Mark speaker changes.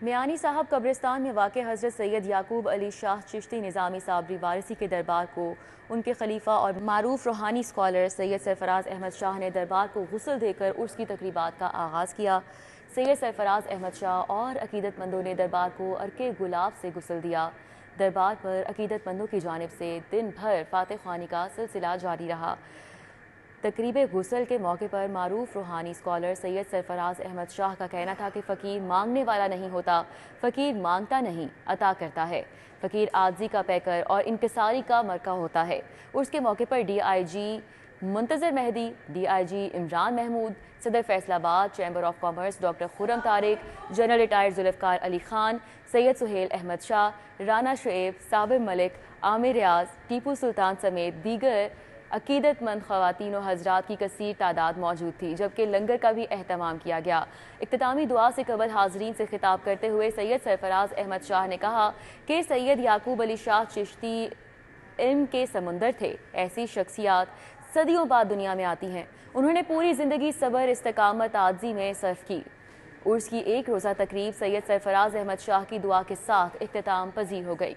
Speaker 1: میانی صاحب قبرستان میں واقع حضرت سید یعقوب علی شاہ چشتی نظامی صابری وارثی کے دربار کو ان کے خلیفہ اور معروف روحانی اسکالر سید سرفراز احمد شاہ نے دربار کو غسل دے کر عرس کی تقریبات کا آغاز کیا۔ سید سرفراز احمد شاہ اور عقیدت مندوں نے دربار کو عرق گلاب سے غسل دیا۔ دربار پر عقیدت مندوں کی جانب سے دن بھر فاتح خوانی کا سلسلہ جاری رہا۔ تقریب غسل کے موقع پر معروف روحانی اسکالر سید سرفراز احمد شاہ کا کہنا تھا کہ فقیر مانگنے والا نہیں ہوتا، فقیر مانگتا نہیں عطا کرتا ہے، فقیر عاجزی کا پیکر اور انکساری کا مرکہ ہوتا ہے۔ اس کے موقع پر D I G Muntazir Mehdi, D I G Imran Mahmood, صدر Faisalabad chamber of commerce doctor Khurram Tariq, general retired Zulfiqar Ali Khan, Syed Sohail Ahmed Shah, Rana Shoaib, Sabir Malik, Amir Riaz, Tipu Sultan سمیت دیگر عقیدت مند خواتین و حضرات کی کثیر تعداد موجود تھی، جبکہ لنگر کا بھی اہتمام کیا گیا۔ اختتامی دعا سے قبل حاضرین سے خطاب کرتے ہوئے سید سرفراز احمد شاہ نے کہا کہ سید یعقوب علی شاہ چشتی علم کے سمندر تھے۔ ایسی شخصیات صدیوں بعد دنیا میں آتی ہیں۔ انہوں نے پوری زندگی صبر، استقامت، عاجزی میں صرف کی۔ عرس کی ایک روزہ تقریب سید سرفراز احمد شاہ کی دعا کے ساتھ اختتام پذیر ہو گئی۔